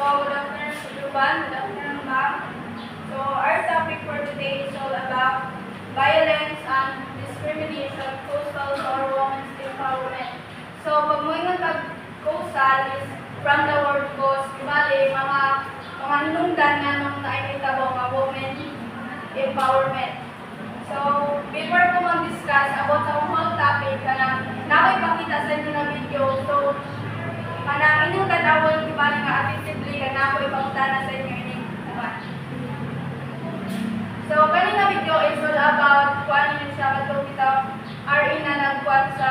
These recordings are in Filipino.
good afternoon, everyone. Good afternoon, ma'am. So, our topic for today is all about violence and discrimination, coastal or women's empowerment. So, pag mo yung coastal is from the word coast, ibali, mga hinungdan nga nung naitabo nga women empowerment. So, before ko mag-discuss about sa whole topic, nakipakita sa inyo na video. So, inyong katawon, ibali nga attentively, na ako ipangutana sa inyo ini. So, kanina video is all about kung ano yun siya katong kita RE na nagkuhan sa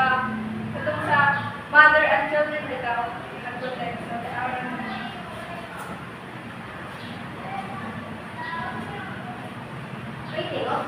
mother and children bitaw nag-protect. So, the RE na. Waiting, oh.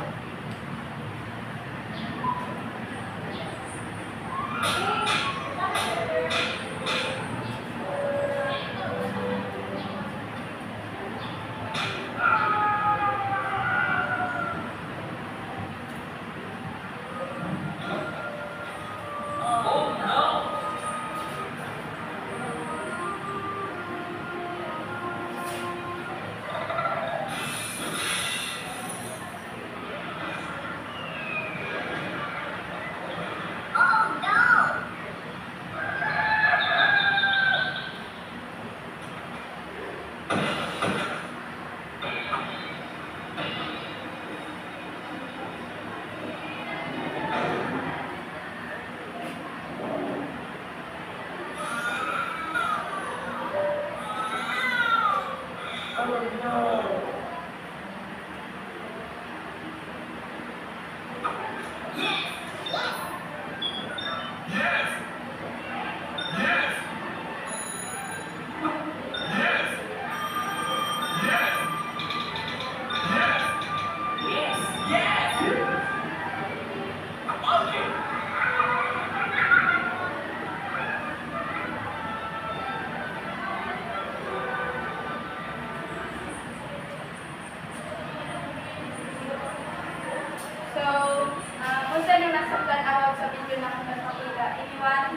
Kung saan yung nasabtan awag sa video na kung nagpakita, anyone?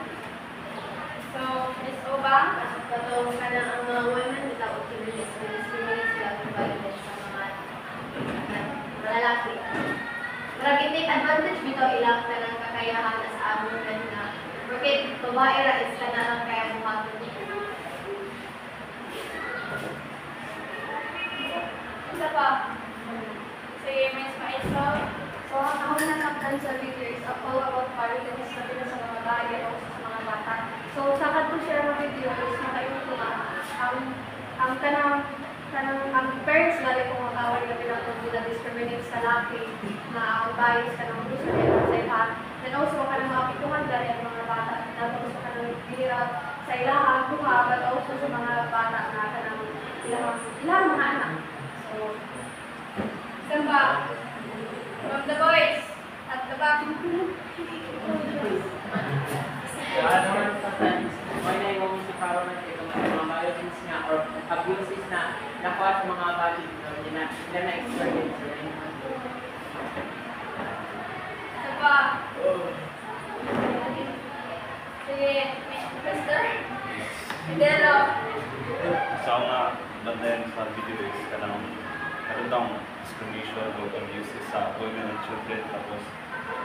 So, Ms. Obang? Katong ka na ang mga women without privilege, discriminate sila ng violence sa mga lalaki. Marag i-take advantage bitaw ilang ka ng kakayahan na sa amon na bakit babae ra is ka na lang kaya buhaton. Isa pa? Si Ms. Maisol? So, ako nasaktan sa video is all about violence na pila sa mga bahay at also sa mga bata. So, sa kanto share ng video is makainom ko na ang parents gali kong makawal na pinatong nila discriminate sa laki na ang bias ka ng gusto nila sa ilahan. And also, ka ng mga pituhan gali ang mga bata na gusto ka ng hirap sa ilahan, but also sa mga bata na ka ng ilang mga anak. So, Samba? From the boys at the back. Why na yung empowerment ito mga violence nga or abuses na nakuha sa mga body nila na-experience nila. Samba? Sige, Mr. Fidelo. Sa mga bandayan sa video is karoon discrimination o abuses sa women and children, tapos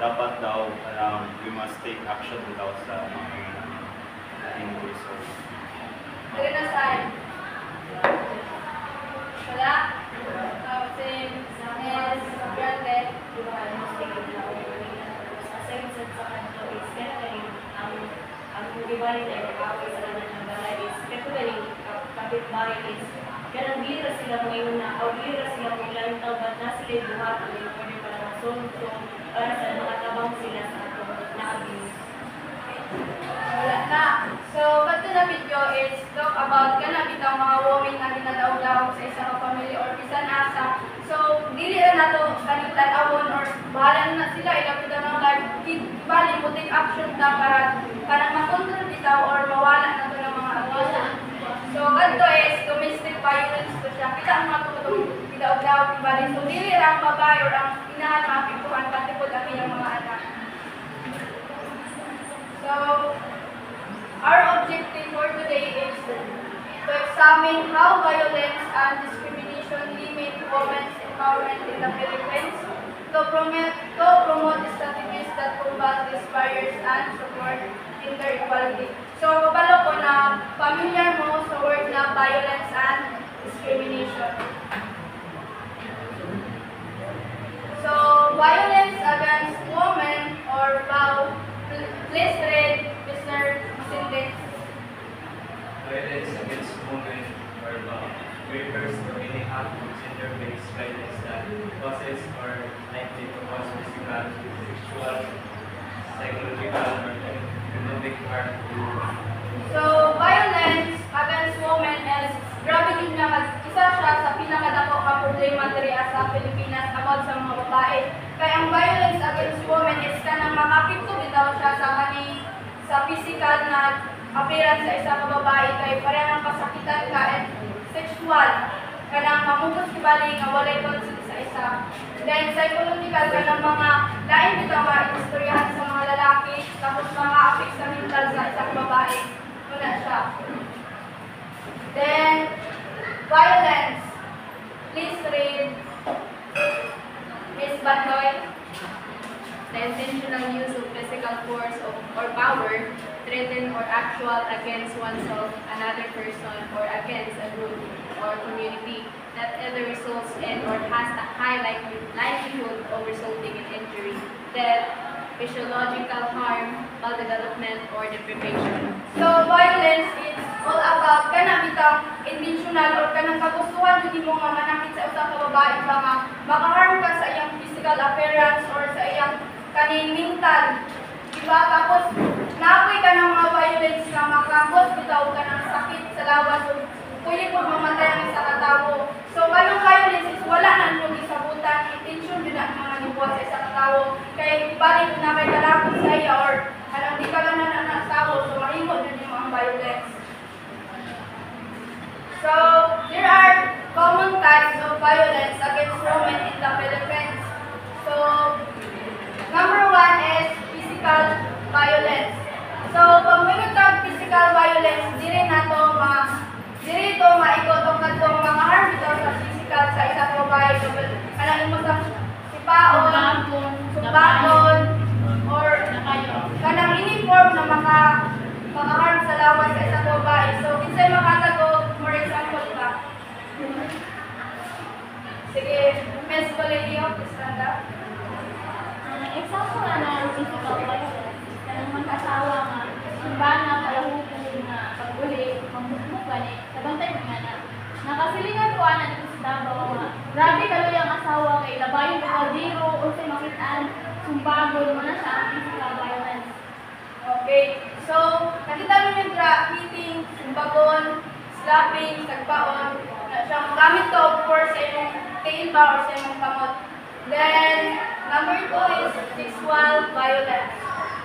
dapat daw we must take action daw sa mga injuries. So, Sige na saan? Wala? Si Ms. Grande. Aside sa kanto is kaya ang gibali na ikaway sa lahat ng balay is kaya kapitbahay is kaya bira sila ngayon na o bira sila kung ilang taon ba't na sila buhat o pwede para masunod para sa mga tabang sila sa ato na abuse. Wala na. So, ba't na video is talk about ganang itang mga women na ginadaw-daw sa isang family or bisan asa. So, dili na to kanitan awon or bahala na sila ilapit na ng life. Bali mo take action ta para makontrol bitaw or mawala na to ng mga abuse. So, ganito is domestic violence to siya. Kita ang mga tutulong ginadaw-daw bali. So, dili ang babae or ang inahan na apikuhan pati po ang iyang mga anak. So, our objective for today is to examine how violence and discrimination limit women's empowerment in the Philippines, to promote strategies that combat these barriers and support gender equality. So, kabalo ko na familiar mo sa word na violence and discrimination. So, violence against women or VAW, please read Mr. Masindek. Violence against women or refers to any act of gender-based violence that causes or likely to cause physical, sexual, psychological, or economic harm to women. So, violence against women is grabe din nga isa siya sa pinakadako ka problema diri sa Pilipinas about sa mga babae. Kaya ang violence against women is kanang makapito bitaw siya sa physical na appearance sa isa ka babae kay parehang kasakitan ka and sexual kanang mamugos kibali nga walay consent sa isa. Then psychological kanang mga lain bitaw ka istoryahan sa mga lalaki tapos mga affect sa mental sa isang babae. Wala siya. Then violence. Please read Ms. Bandoy. The intentional use of physical force or power, threatened or actual against oneself, another person, or against a group or community that either results in or has a high likelihood of resulting in injury, death, physiological harm, maldevelopment, or deprivation. So violence is all about kanang bitang intentional or kanang kagustuhan jud mo nga manakit sa usa ka babae ba nga makaharm ka sa iyang physical appearance or sa iyang kaning mental. Diba? Tapos naapoy ka ng mga violence nga makakos bitaw ka ng sakit sa lawas o pwede po mamatay ang isa ka tawo. So kanang violence is wala na nung isabutan, intention din ang mga nibuhat sa isa ka tawo. Kay balik na kay kalakot sa iya or kanang di ka lang na tawo, so mahimo din yung mga violence. So, there are common types of violence against women in the Philippines. So, number one is physical violence. So, pag may nagtag physical violence, diri to maikot o katong mga harm ito sa physical sa isang babae. So, kanang imo sa sipaon, sumbagon, or kanang uniform na maka-harm sa lawas sa isang babae. So, kinsay makatago, for example ka. Sige, Ms. Valerio, stand up. Example na physical violence, kanang mag-asawa nga, sumbana, kalahupon nga, pag-uli, pambukbukan sabantay nga na. Nakasilingan ko ana dito sa Davao nga, grabe kaloy ang asawa kay labayon ng kaldero o sa makitaan, sumbagon mo na siya ang physical violence. Okay, so, nakita mo yung hitting, sumbagon, slapping, sagpaon, na siyang gamit to, of course, sa imong tail ba or sa imong kamot. Then, number 2 is sexual violence.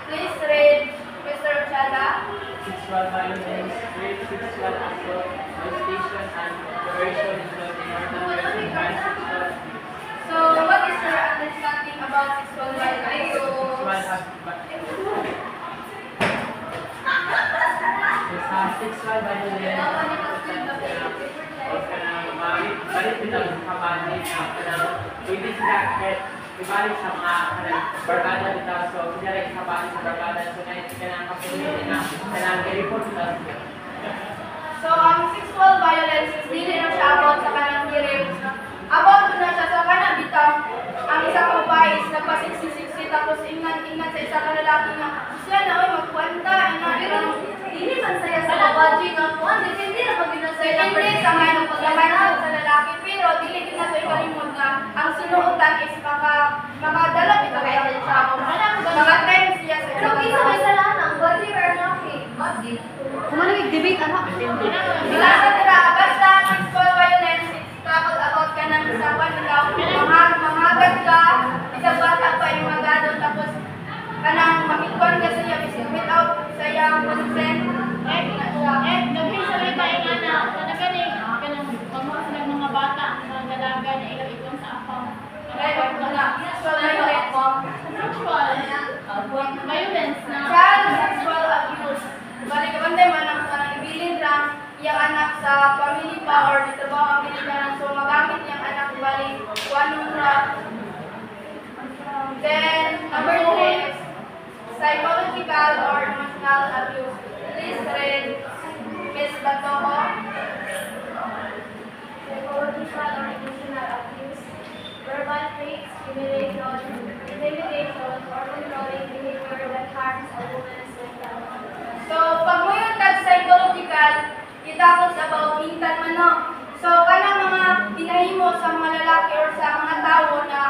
Please read Mr. Ochada. Sexual violence, rape, sexual assault, molestation, and coercion is not inorganic sexual. So, what is your understanding about sexual violence? Sexual violence o kanang balik bitaw sa kabali kanang pwede sila kahit ibalik sa mga kanang barkada bitaw so kunyari kabali sa barkada so kanang kapunin na kanang i-report sila. So, ang sexual violence is dili na siya about sa kanang rape. About na siya sa kanang bitaw ang isang babae is nagpasiksi-siksi tapos ingan sa isa ka lalaki nga siya na oy magkwenta pero Hindi man saya sa babaji nga kuan, hindi na pag binasaya ng Depende sa may pagkamanan sa lalaki, pero dili din na sa ikalimod nga ang sinuotan is makadala ito kaya siya. Mga times siya sa Pero kisa may salanang, baji or nothing? Baji. Kumano nag-debate anak? Wala sa tira, basta sexual violence, kapag abot ka ng usapan, ikaw, mangagad ka, isang bata pa yung magadon, tapos kanang makikuan ka sa iya, without sa iyang consent, Nag-isa tayo nga na ganing, kanang pagmukha sila ng mga bata, mga dalaga na ilang-ikon sa apang. sexual violence. Sexual violence na Child sexual abuse. Balik ka banday man ang ibilin lang iyang anak sa ka or trabaho ang pinaganan. So magamit niyang anak balik wanong ra. Then number 3 is psychological or emotional abuse. Please read Ms. Batoho. Psychological or emotional abuse, verbal threats, humiliation, intimidation, or controlling behavior that harms a woman's mental health. So pag mo yung psychological, itakos about hintan man no. So kanang mga ginahimo sa mga lalaki or sa mga tao na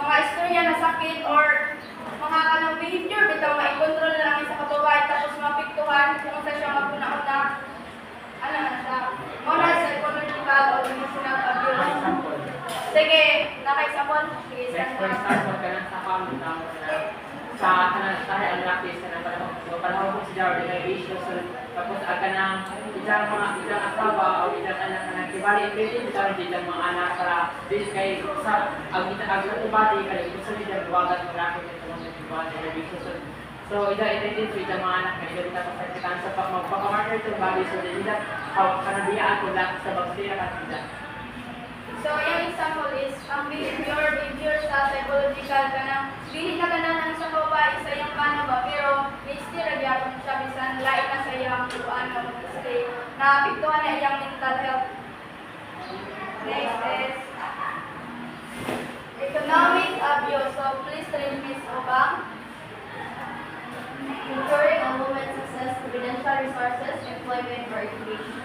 mga istorya na sakit or mga kanang behavior bitaw ma-control na lang sa kababae tapos mapiktuhan kung sa siya maguna-una ano na siya muna psychological or emotional abuse. Sige, naka-example. Sige, Next, for example, ka lang sa pamutang sa kanang tayo ang lapis ka ng panahon ko si Jarvis na issue. So, tapos aga ng isang asawa o isang anak na kibali, pwede bitaw din ang mga anak para din kay sa ang ibali kay gusto nila buwagan ng lapis ito ng kibali na issue. So, ida din sa mga anak na ida tapos sa kitan sa magpakamarker ito bali so nila kanabiyaan ko lang sa bagsira kanila. So, yung example is, ang behavior sa psychological ka na, dili ka gananan sa babae sa iyang kano ba, pero may still nagyapon siya, bisan lain na sa iyang ano, stay, naapektuhan na iyang mental health. Next is, economic abuse. So, please read Ms. Obang. Ensuring a woman's access to financial resources, employment, or education.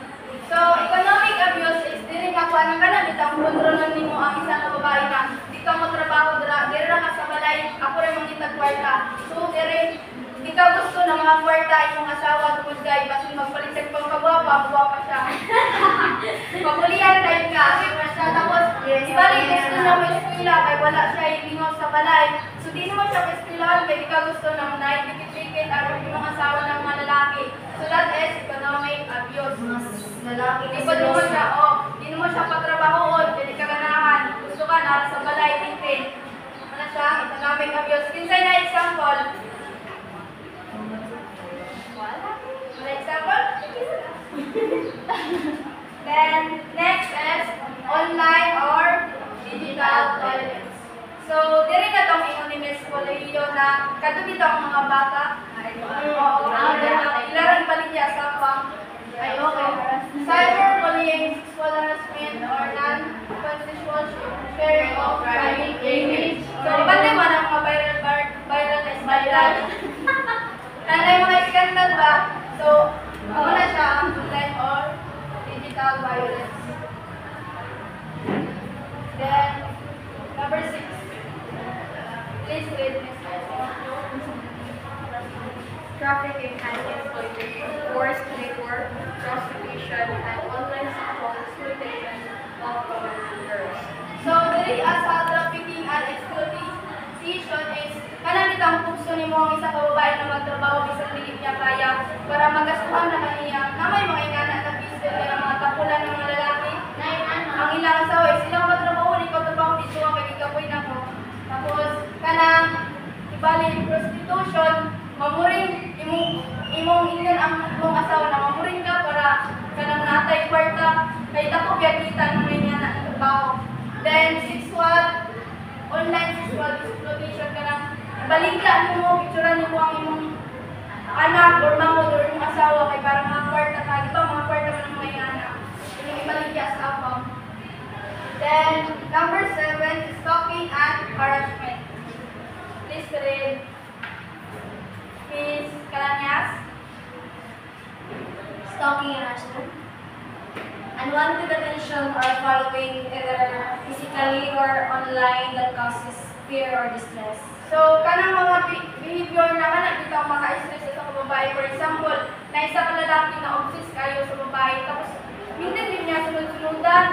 So, economic abuse is dili ka kuan ka na bitang kontrolan nimo ang isang ka babae na di ka mo trabaho dira ka sa balay ako rin mangitag kwarta. So, di ka gusto ng mga kwarta imong asawa tungod kay basin magpalitan pang kagwapa siya. Pagulian tayo ka, kaya siya tapos di bali gusto niya mo eskwela kay wala siya ilingaw sa balay. So, di mo siya eskwelahan kay di ka gusto ng naipikit-pikit aron imong asawa ng mga lalaki. So, that is economic abuse. Lalaki Di ba mo siya, di mo siya patrabahoon, hindi ka ganahan, gusto ka na sa balay, tintin. Ano siya, economic abuse. Kinsay na example? Wala example? Then, next is online or digital violence. So, diri na itong ingon ni Ms. Colegio na katubit ang mga bata. Oo, ilarang paligya sa pang Ay, okay. cyberbullying, sexual harassment, or non-consensual sharing of private image. So, pati mo ng mga viral na viral. Ano yung mga scandal ba? So, muna siya ang online or digital violence. Then, number 6. Please read Ms. Trafficking and exploitation, forced labor, prostitution, and online sexual exploitation of women and girls. So, dili sa trafficking and exploitation is kanang itang puso ni mo ang isa ka babae na magtrabaho bisan dili niya kaya para magastuhan na kaniya na may mga ingana na bisel na mga tapulan ng mga lalaki. Ang ilang asawa is silang magtrabaho ni ko trabaho dito ang kagikapoy na mo. Tapos kanang ibali prostitution, mamuring imong ingon ang mong asawa na mamuring ka para kanang natay kwarta kay dako biya kita ng may ingana na trabaho. Then online sexual exploitation kanang baligyan mo, picturean mo ang imong anak or mangod or imong asawa kay parang mga kwarta ka, di ba mga kwarta mo ng mga anak. Yung ibaligya sa abang. Then, number 7 is stalking and harassment. Please read Ms. Kalanyas. Stalking and harassment. Unwanted attention or following either physically or online that causes fear or distress. So, kanang mga behavior na kanang bitaw maka-stress sa babae. For example, na isa ka lalaki na obsessed kayo sa babae, tapos hindi din niya sunod-sunudan,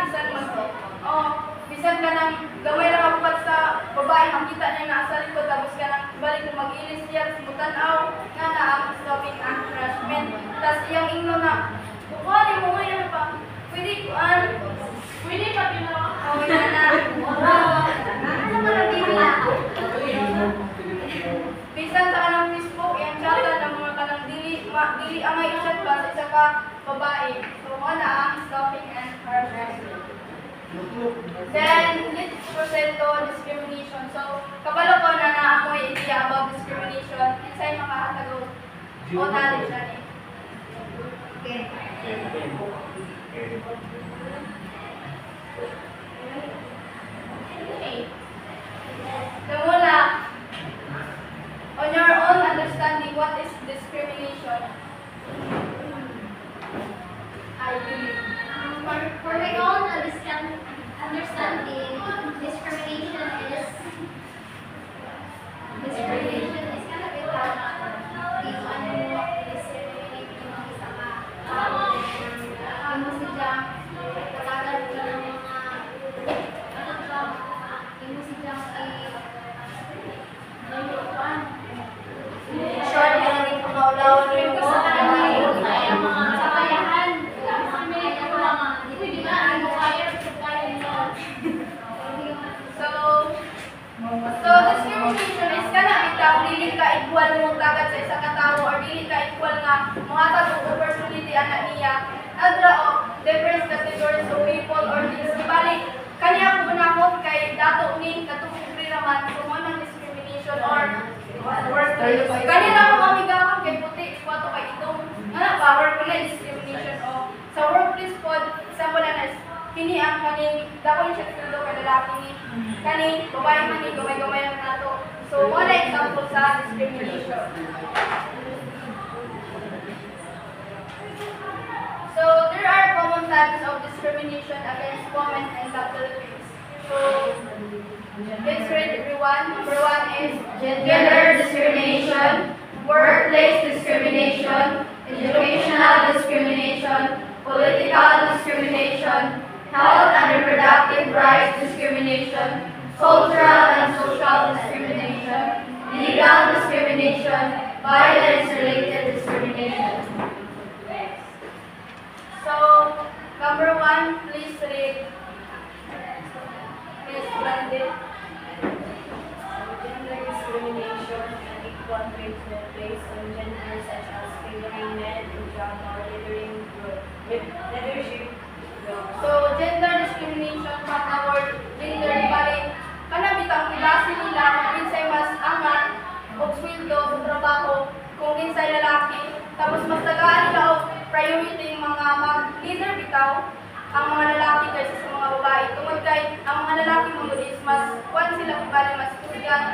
bisan ka nang gamay na kapat sa babae, makita niya na sa likod, tapos ka nang balik mo mag-ilis niya, simutanaw, nga na ang stalking and harassment. Tapos iyang ingno na, bukuhanin mo ngayon pa, pwede pa pinawa. Okay na. Ano man ang bibila? Bisan sa kanang Facebook, yung chata ng mga kanang dili angay chat ba sa isa ka babae. So, wala ang stalking and harassment. Then, let's proceed to discrimination. So, kabalo ko na naamoy idea about discrimination. Kinsay makakatagod o knowledge na ni. Okay. Namula, on your own understanding, what is discrimination? I believe. For my own understanding, discrimination is kind of a if ano mo discriminate yung isa ka mo siya katagal ko ng mga ano ba mo siya Short na rin pangawlaw rin po. So discrimination is kana bitaw dili ka equal mo kagad sa isa ka tawo or dili ka equal nga mga tag opportunity ana niya. Adra o different categories of people or things. Balik kanya ko na ko kay dato ni katong raman so mo nang discrimination or workplace. Kanya na ko mamigawan kay puti kwato kay itong nga power ko na discrimination o sa workplace pod sa wala na kini ang kaning dako siya tulo ka lalaki ni kani babae man ni gamay-gamay lang nato. So wala example sa discrimination. So there are common types of discrimination against women in the Philippines. So let's read everyone. Number 1 is gender discrimination, workplace discrimination, educational discrimination, political discrimination, health and reproductive rights discrimination, cultural and social discrimination, legal discrimination, violence-related discrimination. So, number 1, please read. Please blend it. Gender discrimination and equal treatment based on gender such as favoring men in job or leadership. So, gender discrimination from the word gender balik. Kana bitang ibase nila kung kinsay mas angat o sweldo sa trabaho kung kinsay lalaki. Tapos mas tagaan nila o priority yung mga mag-leader bitaw ang mga lalaki kaysa sa mga babae. Tungod kay ang mga lalaki mo is mas kwan sila bali mas kusyan.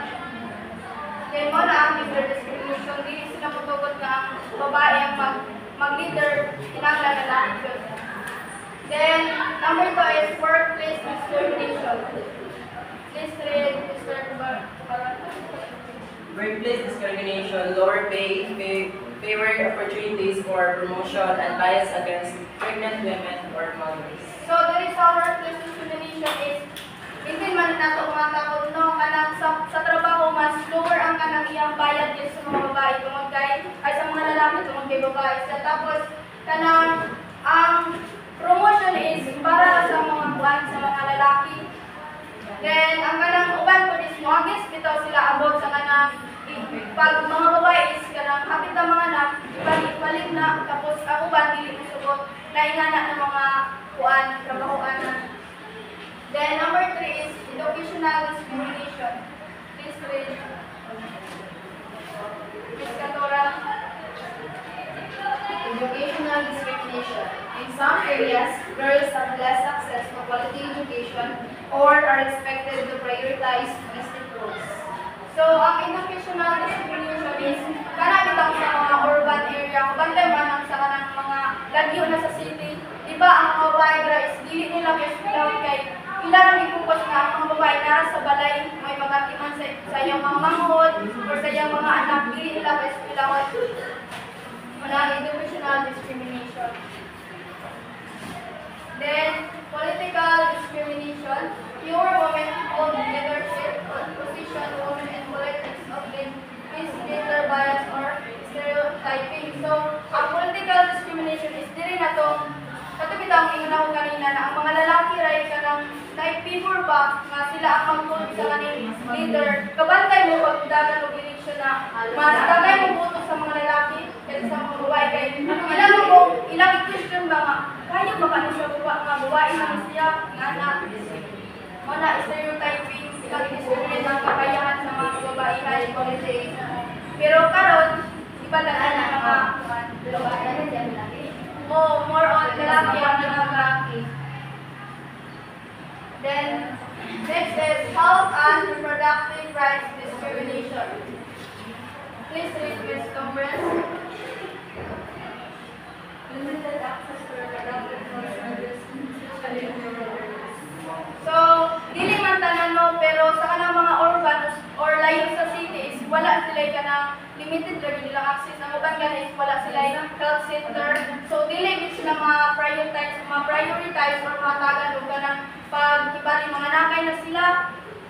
Then mo na ang gender discrimination. Dili sila mutugot nga ang babae ang mag-leader kinanglan lalaki yun. Then, number 2 is workplace discrimination. Please read, Mr. Barata. Workplace discrimination, lower pay, favoring opportunities for promotion, and bias against pregnant women or mothers. So, there is our workplace discrimination is hindi man nato mga takot no kanang sa trabaho mas lower ang kanang iyang bayad din sa mga babae tungod kay ay sa mga lalaki tungod kay babae. Tapos kanang ang promotion is para sa mga buwan sa mga lalaki. Then, ang kanang uban po is muagis bitaw sila abot sa kanang pag mga babae is kanang hapit na mga anak, ibalik na, tapos ang uban dili mo sugot na ingana ng mga buwan, trabahoan na. Then, number 3 is educational discrimination. Please read. Ms. Cantora. Educational discrimination. In some areas, girls have less access to quality education or are expected to prioritize domestic roles. So, ang educational discrimination is kanang bitang sa mga urban area, kabantay man sa kanang mga lagyo na sa city. Diba ang mga babae guys, dili nila kaya kay ilang ipupos nga ang mga babae nara sa balay, may magatiman sa iyang mga manghod or sa iyang mga anak, dili nila kaya wala educational discrimination. Then, political discrimination. Fewer women hold leadership position, women in politics often is gender bias or stereotyping. So, ang political discrimination is diri na itong katupit ang inguna ko kanina na ang mga lalaki ray kanang na-favor ba nga sila ang mag-vote sa kaning leader. Kabantay mo pag dagan og eleksyon na mas tagay mo boto sa mga lalaki kaysa sa mga babae kay ilang i-question ba nga kayo ba kanang sa babae nga babae na siya nga na Una, stereotyping, pag-discriminate ang kakayahan sa mga kababaihan, quality. Pero karon, iba na ang mga more on lalaki ang lalaki. Then, next is health and reproductive rights discrimination. Please read this conference. Limited access to reproductive health services. So, dili man tanan no, pero sa kanang mga urban or layo sa cities, wala sila kanang limited lagi nilang access. Ang uban guys, wala sila health center. So, dili gid sila ma-prioritize or matagan og kanang pag-ibali mga nakay na sila.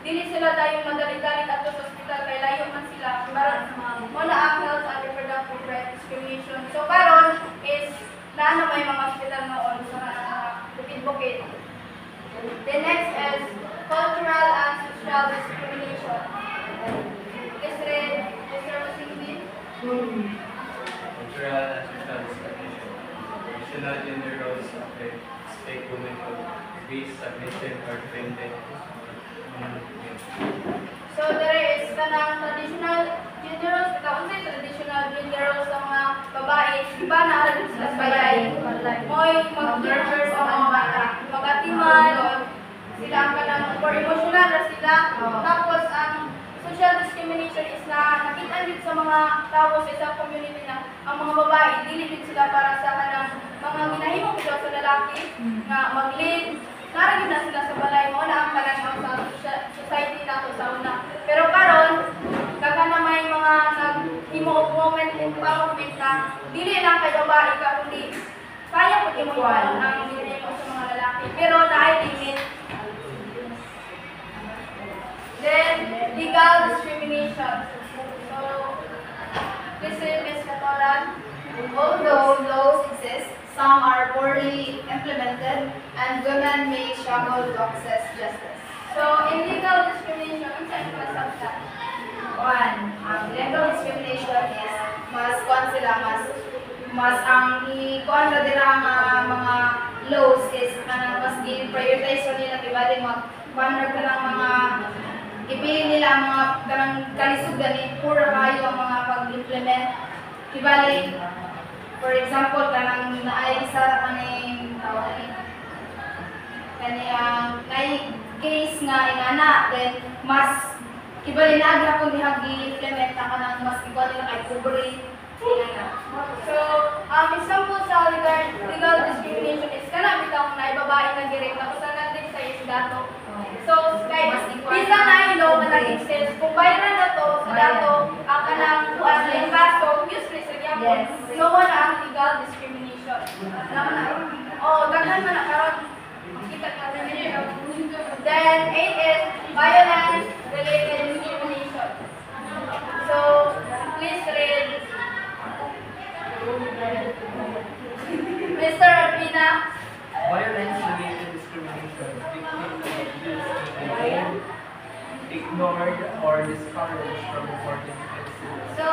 Dili sila dayon madali-dali adto sa ospital kay layo man sila. Karon wala ang health and reproductive rights discrimination. So, karon is na may mga ospital noon sa mga bukid-bukid. The next is cultural and social discrimination. Please read Mr. Masingbi. Cultural and social discrimination. Traditional gender roles expect women to be submissive or dependent. So there is kanang traditional gender roles, unsay traditional gender roles sa mga babae, iba na alam sila sa bayay. Moy mag-nurture sa mga bata, magatiman, sila ang kanang or emotional na sila. Tapos ang social discrimination is na nakita din sa mga tao sa isang community na ang mga babae dili din sila para sa kanang mga ginahimo ko sa lalaki nga mag-lead. Naragin na sila sa balay mo na ang kanang sa society nato sa una. Pero karon kaka na may mga naghimo og moment empowerment na dili lang kay babae ka kundi kaya pud imo ang ginahimo sa mga lalaki. Pero naay limit. Then legal discrimination. So this is Ms. Katolan. Although laws exist, some are poorly implemented, and women may struggle to access justice. So in legal discrimination, unsa ang masabta? Legal discrimination is mas ang ikuan na dira nga mga laws is kanang mas i-prioritize nila tibali mag-banner ka lang mga ipili nila mga kanang kalisod gani pura kayo ang mga pag-implement tibali. For example, kanang naay isa kaning tawag kani ang case nga ingana then mas kibali na gyapon dihang gi-implement ta kanang mas ikuan nila kay cover ingana. So, example sa legal discrimination is kana bitaw na babae na direct tapos ang din sa dato. So, guys, bisa na ilo nga nag-exist. Kung bayaran na to sa dato, ang kanang kuan ng kaso, useless ra gyapon. So, wala ang legal discrimination. Alam na. Oh, daghan man na karon. Kita ka na. Then 8 is violence related discrimination. So, please read Mr. Arpina. Violence-related discrimination, victims of abuse, ignored, or discouraged from reporting incidents. So,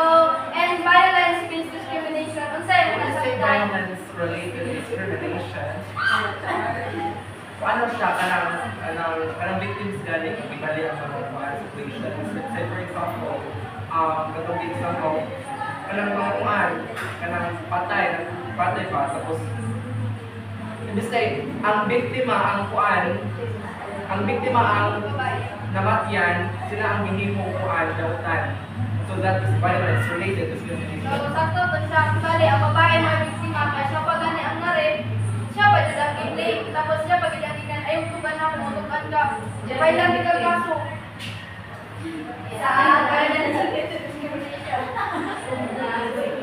and violence-based discrimination. Unsay When mga we say sabta? violence-related discrimination, paano siya kanang victims galing ibali ang mga situations. Let's say for example, katong example, kanang mga kuan, kanang patay pa, tapos ibig say, ang biktima ang namatyan, sila ang hinimo kuan dautan. So that is violence-related discrimination. So, sakto to siya. Bali, ang babae na biktima ka, siya pa gani ang narip, siya pa dyan ang i-blame, tapos siya pa gani ang ayaw tuban na kumutukan ka. Sabay lang ikaw kaso.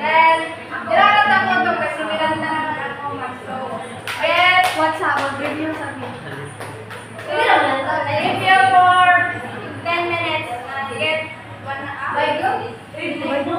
Then, dirata ko ito kasi Miranda naman ako mag. So, get what's up? Mag-review sa akin. Review for 10 minutes. Get 1 hour. By go? By go?